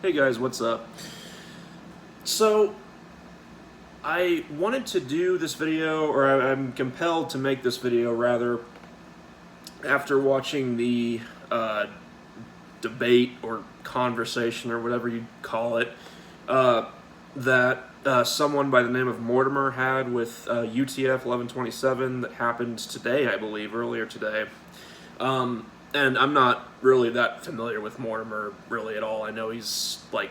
Hey guys, what's up? So, I wanted to do this video, or I'm compelled to make this video rather, after watching the debate or conversation or whatever you call it, that someone by the name of Mortimer had with UTF1127 that happened today, I believe, earlier today. And I'm not really that familiar with Mortimer really at all. I know he's like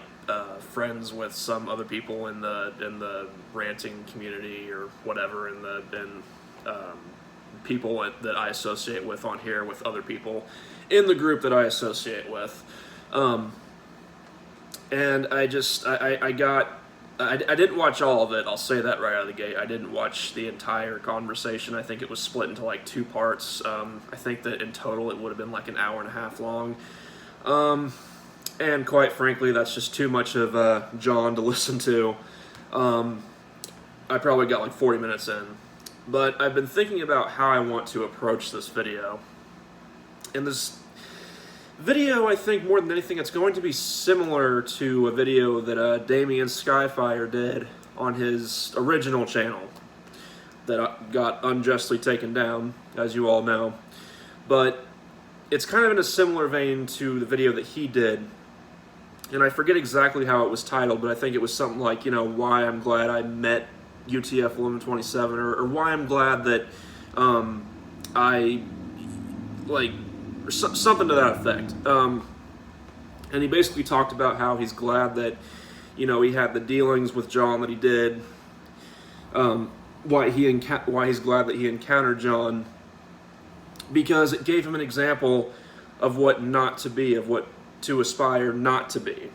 friends with some other people in the ranting community or whatever, and people that I associate with on here with other people in the group that I associate with. And I didn't watch all of it, I'll say that right out of the gate. I didn't watch the entire conversation. I think it was split into like two parts. I think that in total it would have been like an hour and a half long. And quite frankly, that's just too much of John to listen to. I probably got like 40 minutes in. But I've been thinking about how I want to approach this video. And this video, I think, more than anything, it's going to be similar to a video that Damien Skyfire did on his original channel that got unjustly taken down, as you all know. But it's kind of in a similar vein to the video that he did, and I forget exactly how it was titled, but I think it was something like, you know, why I'm glad I met UTF1127, or why I'm glad that something to that effect. And he basically talked about how he's glad that, you know, he had the dealings with John that he did, why he's glad that he encountered John, because it gave him an example of what not to be, of what to aspire not to be.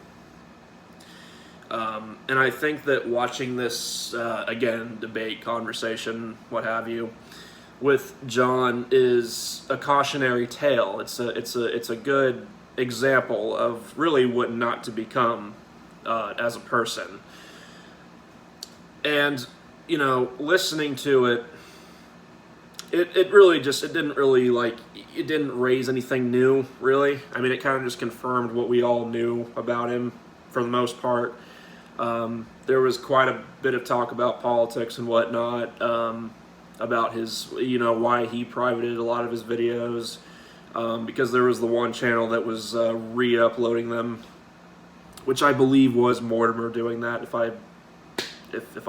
And I think that watching this, again, debate, conversation, what have you, with John is a cautionary tale. It's a good example of really what not to become as a person. And, you know, listening to it, it didn't raise anything new, really. I mean, it kind of just confirmed what we all knew about him for the most part. There was quite a bit of talk about politics and whatnot, about his, you know, why he privated a lot of his videos, because there was the one channel that was re-uploading them, which I believe was Mortimer doing that, if I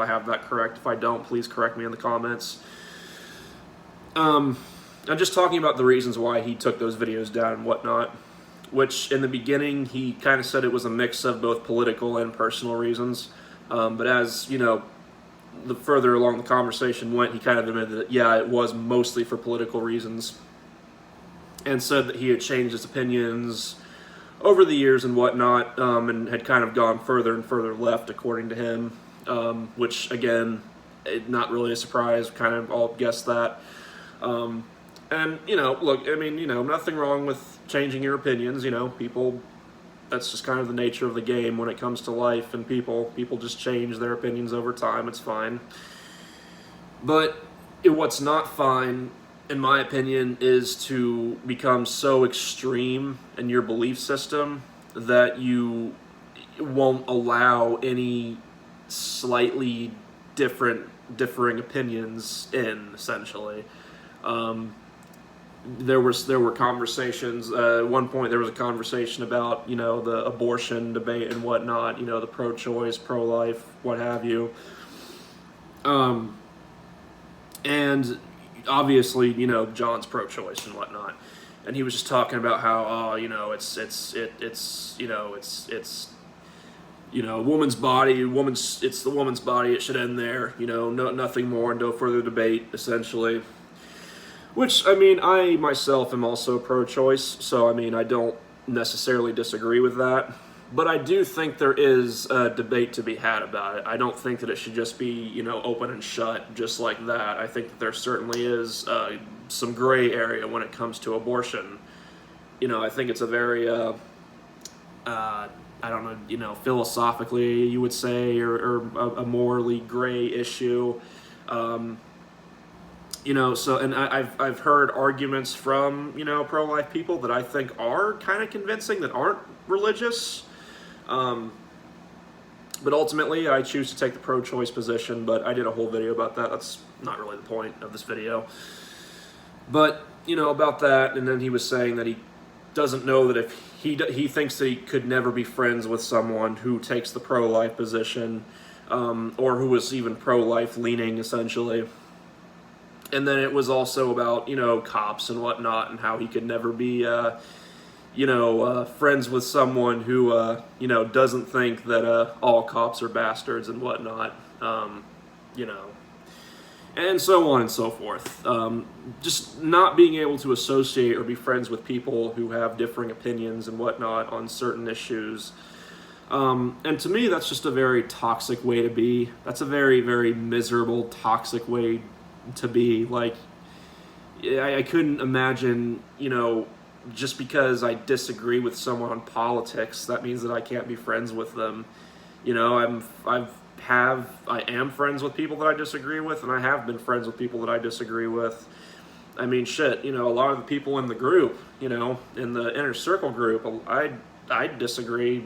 have that correct. If I don't, please correct me in the comments. I'm just talking about the reasons why he took those videos down and whatnot, which in the beginning he kind of said it was a mix of both political and personal reasons, but as, you know, the further along the conversation went, he kind of admitted that, yeah, it was mostly for political reasons, and said that he had changed his opinions over the years and whatnot, and had kind of gone further and further left, according to him, which, again, not really a surprise, kind of all guessed that. And, you know, look, I mean, you know, nothing wrong with changing your opinions, you know, people, that's just kind of the nature of the game when it comes to life and people just change their opinions over time, it's fine. But what's not fine, in my opinion, is to become so extreme in your belief system that you won't allow any slightly differing opinions in, essentially. There were conversations, at one point there was a conversation about, you know, the abortion debate and whatnot, you know, the pro-choice, pro-life, what have you. And obviously, you know, John's pro-choice and whatnot. And he was just talking about how, you know, it's woman's body, it's the woman's body, it should end there, you know, nothing more, no further debate, essentially. Which, I mean, I myself am also pro-choice, so, I mean, I don't necessarily disagree with that. But I do think there is a debate to be had about it. I don't think that it should just be, you know, open and shut just like that. I think that there certainly is some gray area when it comes to abortion. You know, I think it's a very, I don't know, you know, philosophically, you would say, or a morally gray issue. You know, so, and I've heard arguments from, you know, pro-life people that I think are kind of convincing, that aren't religious. But ultimately, I choose to take the pro-choice position, but I did a whole video about that. That's not really the point of this video. But, about that, and then he was saying that he doesn't know that if he thinks that he could never be friends with someone who takes the pro-life position, or who was even pro-life leaning, essentially. And then it was also about, cops and whatnot, and how he could never be, friends with someone who, doesn't think that all cops are bastards and whatnot, and so on and so forth. Just not being able to associate or be friends with people who have differing opinions and whatnot on certain issues. And to me, that's just a very toxic way to be. That's a very, very miserable, toxic way to be. Like, I couldn't imagine, just because I disagree with someone on politics, that means that I can't be friends with them. I am friends with people that I disagree with, and I have been friends with people that I disagree with. I mean, shit, a lot of the people in the group, in the inner circle group, I disagree,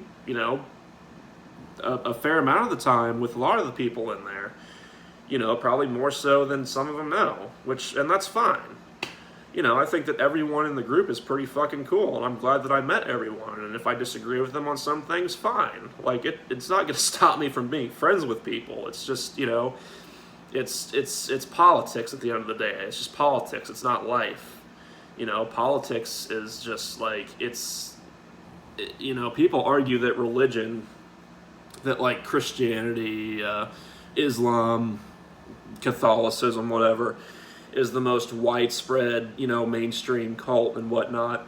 a fair amount of the time with a lot of the people in there. Probably more so than some of them know, and that's fine. I think that everyone in the group is pretty fucking cool, and I'm glad that I met everyone, and if I disagree with them on some things, fine. Like, it's not going to stop me from being friends with people. It's just, it's politics at the end of the day. It's just politics. It's not life. Politics is just, like, people argue that religion, that, like, Christianity, Islam, Catholicism, whatever, is the most widespread, mainstream cult and whatnot.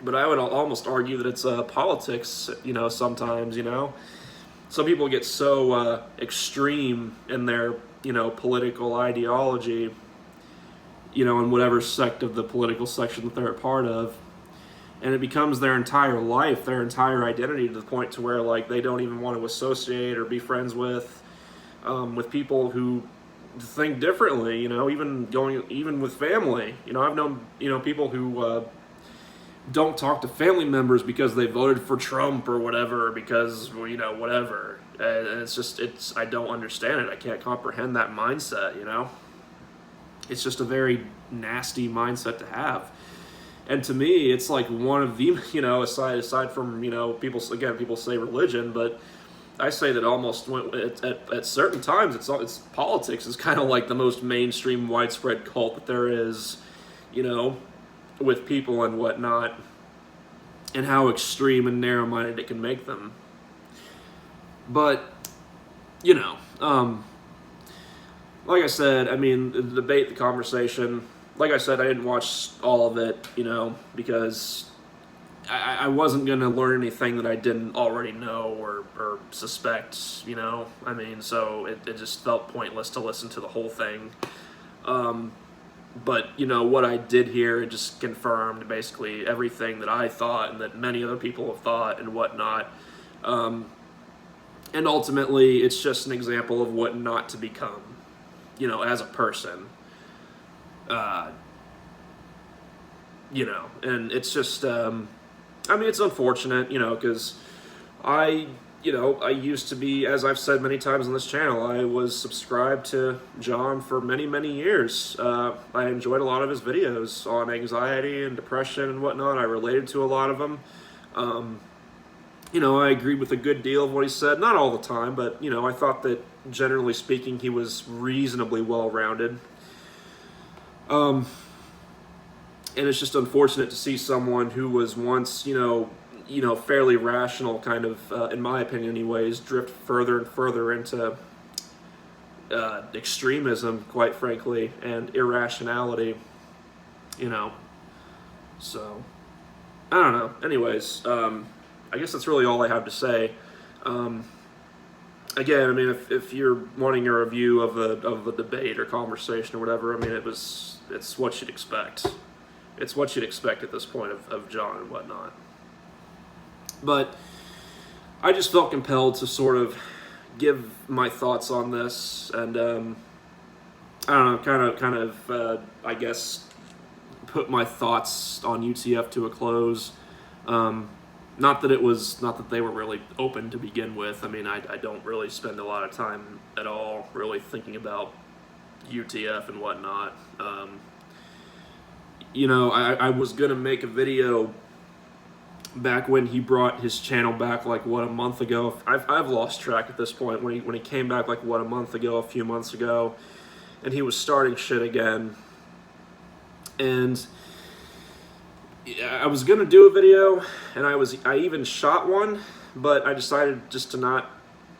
But I would almost argue that it's politics, sometimes, Some people get so extreme in their, political ideology, in whatever sect of the political section that they're a part of. And it becomes their entire life, their entire identity, to the point to where, like, they don't even want to associate or be friends with people who think differently, even with family. I've known, people who don't talk to family members because they voted for Trump or whatever, because, whatever. And I don't understand it. I can't comprehend that mindset, It's just a very nasty mindset to have. And to me, it's like one of the, aside from, people say religion, but I say that almost at certain times, it's politics is kind of like the most mainstream, widespread cult that there is, with people and whatnot, and how extreme and narrow-minded it can make them. But, like I said, I mean, the debate, the conversation, like I said, I didn't watch all of it, because I wasn't going to learn anything that I didn't already know or suspect, I mean, so it just felt pointless to listen to the whole thing. But, what I did hear, it just confirmed basically everything that I thought and that many other people have thought and whatnot. And ultimately, it's just an example of what not to become, as a person. And it's just, it's unfortunate, because I used to be, as I've said many times on this channel, I was subscribed to John for many, many years. I enjoyed a lot of his videos on anxiety and depression and whatnot. I related to a lot of them. I agreed with a good deal of what he said. Not all the time, but, I thought that, generally speaking, he was reasonably well-rounded. And it's just unfortunate to see someone who was once, fairly rational, kind of, in my opinion anyways, drift further and further into extremism, quite frankly, and irrationality, So, I don't know. Anyways, I guess that's really all I have to say. Again, I mean, if you're wanting a review of a debate or conversation or whatever, I mean, it's what you'd expect. It's what you'd expect at this point of John and whatnot. But I just felt compelled to sort of give my thoughts on this, and I don't know, kind of, I guess, put my thoughts on UTF to a close. Not that they were really open to begin with. I mean, I don't really spend a lot of time at all really thinking about UTF and whatnot. I was gonna make a video back when he brought his channel back, like, what, a month ago. I've lost track at this point. When he came back, like, what, a few months ago, and he was starting shit again. And I was gonna do a video, and I even shot one, but I decided just to not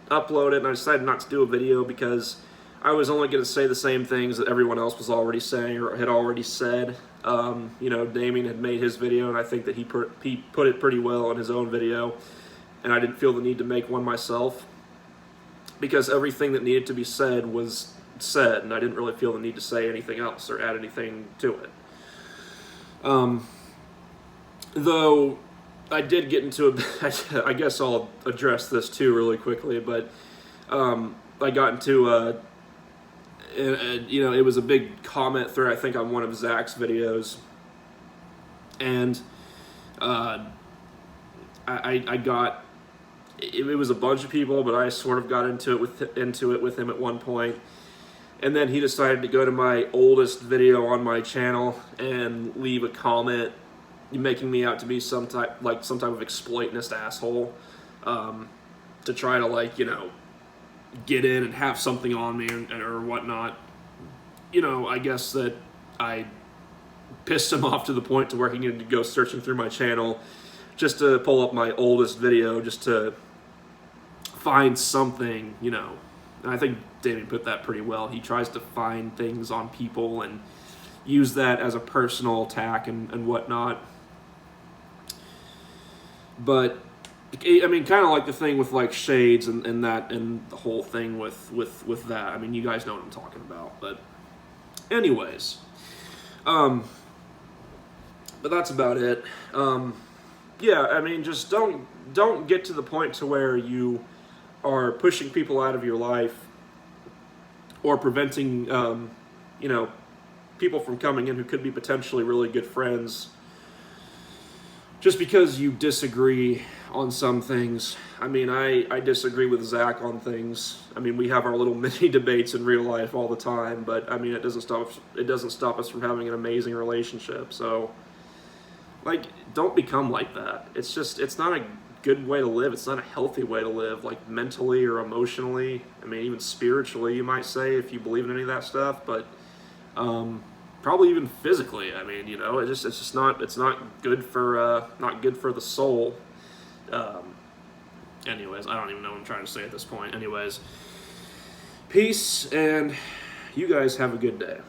upload it, and I decided not to do a video because I was only gonna say the same things that everyone else was already saying or had already said. Damien had made his video, and I think that he put it pretty well in his own video, and I didn't feel the need to make one myself because everything that needed to be said was said, and I didn't really feel the need to say anything else or add anything to it. Though I did get into I guess I'll address this too really quickly, but I got into it was a big comment thread, I think, on one of Zach's videos, and I got, it was a bunch of people, but I sort of got into it with him at one point, and then he decided to go to my oldest video on my channel and leave a comment making me out to be some type of exploitionist asshole, to try to, like, get in and have something on me or whatnot. I guess that I pissed him off to the point to where he needed to go searching through my channel just to pull up my oldest video just to find something, And I think Damien put that pretty well. He tries to find things on people and use that as a personal attack and whatnot. But I mean, kind of like the thing with, like, Shades and that, and the whole thing with that. I mean, you guys know what I'm talking about. But anyways, but that's about it. Yeah, I mean, just don't get to the point to where you are pushing people out of your life or preventing people from coming in who could be potentially really good friends just because you disagree on some things. I mean, I disagree with Zach on things. I mean, we have our little mini debates in real life all the time, but I mean, it doesn't stop us from having an amazing relationship. So, like, don't become like that. It's not a good way to live. It's not a healthy way to live, like, mentally or emotionally. I mean, even spiritually, you might say, if you believe in any of that stuff, but probably even physically. I mean, it's just not good for the soul. Anyways, I don't even know what I'm trying to say at this point. Anyways, peace, and you guys have a good day.